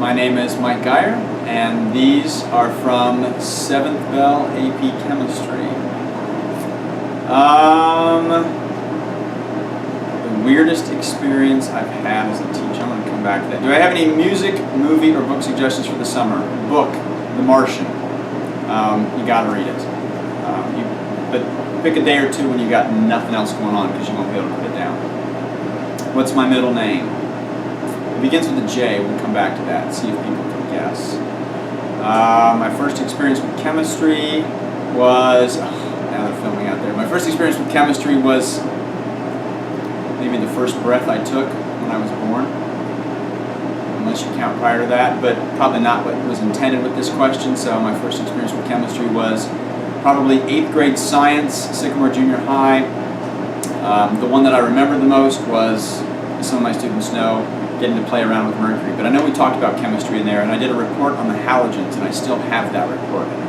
My name is Mike Geyer, and these are from 7th Bell AP Chemistry. The weirdest experience I've had as a teacher. I'm going to come back to that. Do I have any music, movie, or book suggestions for the summer? Book, The Martian. You got to read it. But pick a day or two when you got nothing else going on, because you won't be able to put it down. What's my middle name? It begins with a J. We'll come back to that and see if people can guess. My first experience with chemistry was... now they're filming out there. My first experience with chemistry was maybe the first breath I took when I was born. Unless you count prior to that, but probably not what was intended with this question. So my first experience with chemistry was probably 8th grade science, Sycamore Junior High. The one that I remember the most was, as some of my students know, getting to play around with mercury. But I know we talked about chemistry in there, and I did a report on the halogens, and I still have that report at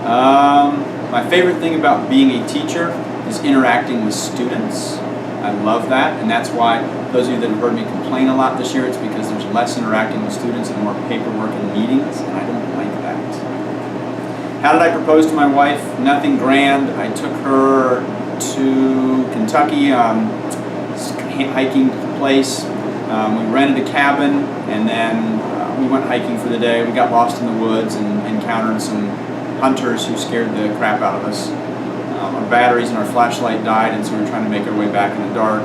home. My favorite thing about being a teacher is interacting with students. I love that, and that's why those of you that have heard me complain a lot this year, it's because there's less interacting with students and more paperwork and meetings, and I don't like that. How did I propose to my wife? Nothing grand. I took her to Kentucky, hiking place. We rented a cabin, and then we went hiking for the day. We got lost in the woods and encountered some hunters who scared the crap out of us. Our batteries and our flashlight died, and so we were trying to make our way back in the dark.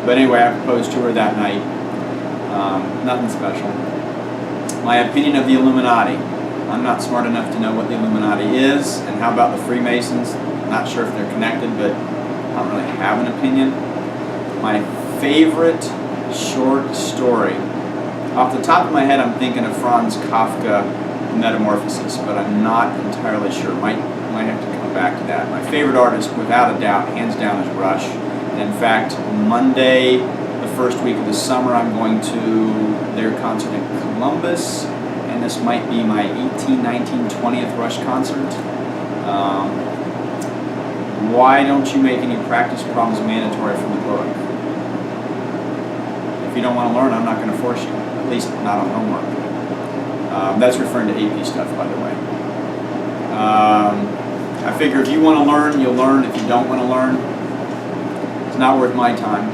But anyway, I proposed to her that night. Nothing special. My opinion of the Illuminati. I'm not smart enough to know what the Illuminati is, and how about the Freemasons? Not sure if they're connected, but I don't really have an opinion. My favorite short story. Off the top of my head, I'm thinking of Franz Kafka, Metamorphosis, but I'm not entirely sure. Might have to come back to that. My favorite artist, without a doubt, hands down, is Rush. And in fact, Monday, the first week of the summer, I'm going to their concert in Columbus, and this might be my 18th, 19th, 20th Rush concert. Why don't you make any practice problems mandatory from the book? If you don't want to learn, I'm not going to force you, at least not on homework. That's referring to AP stuff, by the way. I figure if you want to learn, you'll learn. If you don't want to learn, it's not worth my time.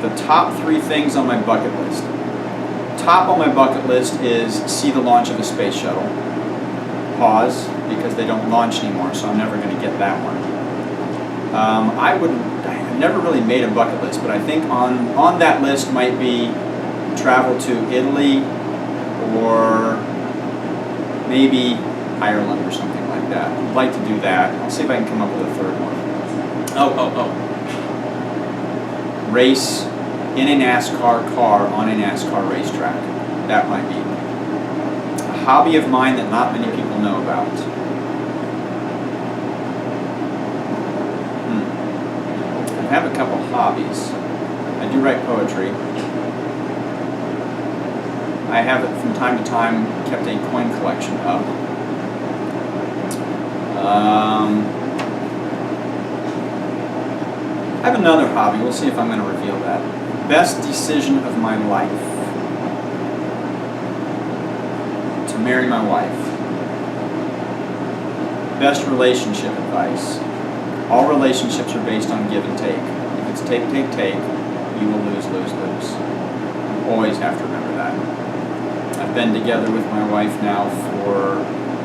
The top 3 things on my bucket list. Top on my bucket list is see the launch of a space shuttle. Pause, because they don't launch anymore, so I'm never going to get that one. I've never really made a bucket list, but I think on that list might be travel to Italy or maybe Ireland or something like that. I'd like to do that. I'll see if I can come up with a third one. Race in a NASCAR car on a NASCAR racetrack. That might be a hobby of mine that not many people know about. I have a couple hobbies. I do write poetry. I have, from time to time, kept a coin collection up. I have another hobby. We'll see if I'm going to reveal that. Best decision of my life. To marry my wife. Best relationship advice. All relationships are based on give and take. If it's take, take, take, you will lose, lose, lose. You always have to remember that. I've been together with my wife now for,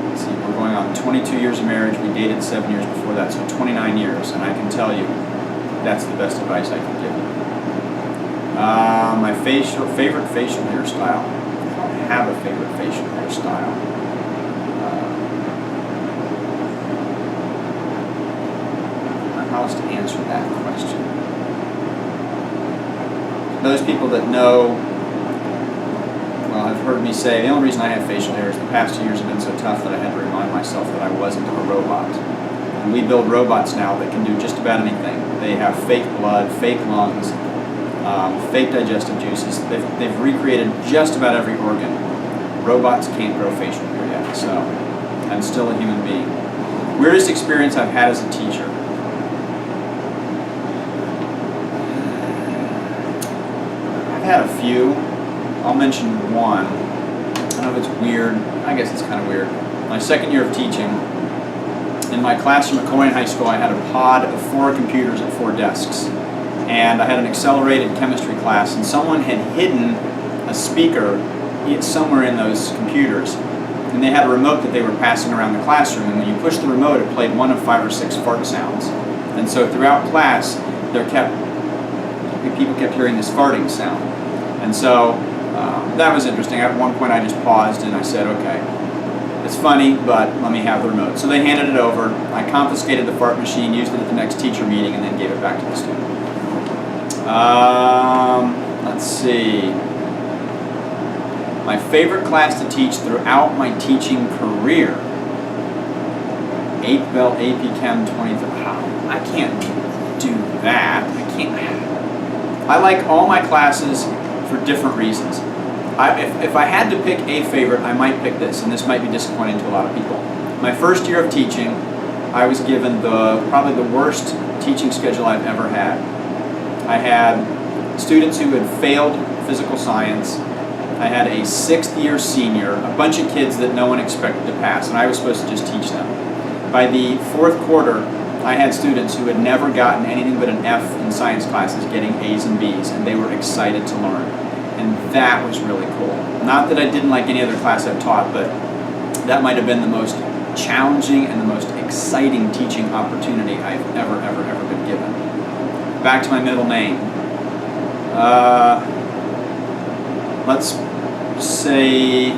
let's see, we're going on 22 years of marriage. We dated 7 years before that, so 29 years. And I can tell you, that's the best advice I can give you. My favorite facial hairstyle. I don't have a favorite facial hairstyle. How else to answer that question? Those people that know, well, have heard me say, the only reason I have facial hair is the past 2 years have been so tough that I had to remind myself that I wasn't a robot. And we build robots now that can do just about anything. They have fake blood, fake lungs, fake digestive juices. They've recreated just about every organ. Robots can't grow facial hair yet, so I'm still a human being. Weirdest experience I've had as a teacher. I've had a few. I'll mention one. I don't know if it's weird. I guess it's kind of weird. My second year of teaching, in my classroom at Cohen High School, I had a pod of 4 computers at 4 desks. And I had an accelerated chemistry class, and someone had hidden a speaker somewhere in those computers. And they had a remote that they were passing around the classroom, and when you pushed the remote, it played 1 of 5 or 6 fart sounds. And so throughout class, people kept hearing this farting sound. And so that was interesting. At one point I just paused and I said, okay, it's funny, but let me have the remote. So they handed it over. I confiscated the fart machine, used it at the next teacher meeting, and then gave it back to the student. Let's see. My favorite class to teach throughout my teaching career. 8 Bell AP Chem 23. Wow, I can't do that. I like all my classes for different reasons. If I had to pick a favorite, I might pick this, and this might be disappointing to a lot of people. My first year of teaching, I was given probably the worst teaching schedule I've ever had. I had students who had failed physical science. I had a 6th year senior, a bunch of kids that no one expected to pass, and I was supposed to just teach them. By the 4th quarter, I had students who had never gotten anything but an F in science classes getting A's and B's, and they were excited to learn. And that was really cool. Not that I didn't like any other class I've taught, but that might have been the most challenging and the most exciting teaching opportunity I've ever been given. Back to my middle name. Let's say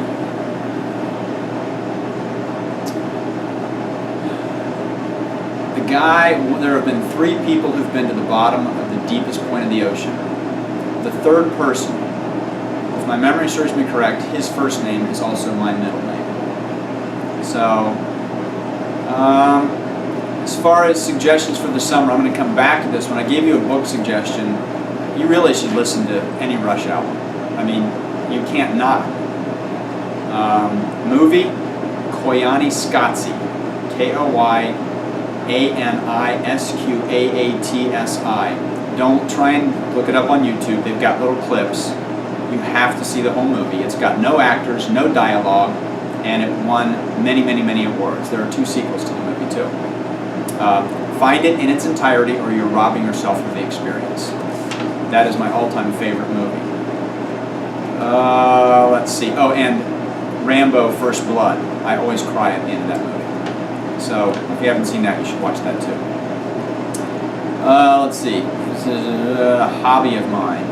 there have been 3 people who've been to the bottom of the deepest point of the ocean. The third person, if my memory serves me correct, his first name is also my middle name. So, as far as suggestions for the summer, I'm going to come back to this. When I gave you a book suggestion, you really should listen to any Rush album. I mean, you can't not. Movie, Koyani Scotzi, Koyanisqaatsi. Don't try and look it up on YouTube. They've got little clips. You have to see the whole movie. It's got no actors, no dialogue, and it won many awards. There are 2 sequels to the movie, too. Find it in its entirety, or you're robbing yourself of the experience. That is my all-time favorite movie. Let's see. Oh, and Rambo: First Blood. I always cry at the end of that movie. So if you haven't seen that, you should watch that too. Let's see. This is a hobby of mine.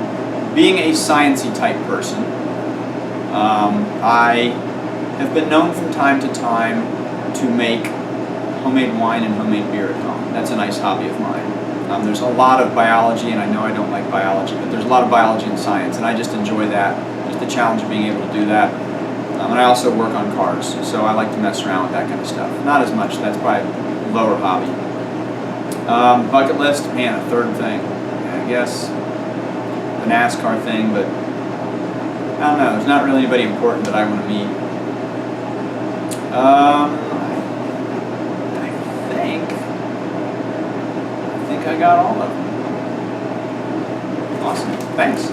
Being a sciencey type person, I have been known from time to time to make homemade wine and homemade beer at home. That's a nice hobby of mine. There's a lot of biology, and I know I don't like biology, but there's a lot of biology in science, and I just enjoy that. Just the challenge of being able to do that. And I also work on cars, so I like to mess around with that kind of stuff. Not as much, that's probably a lower hobby. Bucket list, man, a third thing. I guess the NASCAR thing, but I don't know, there's not really anybody important that I want to meet. I think I got all of them. Awesome, thanks.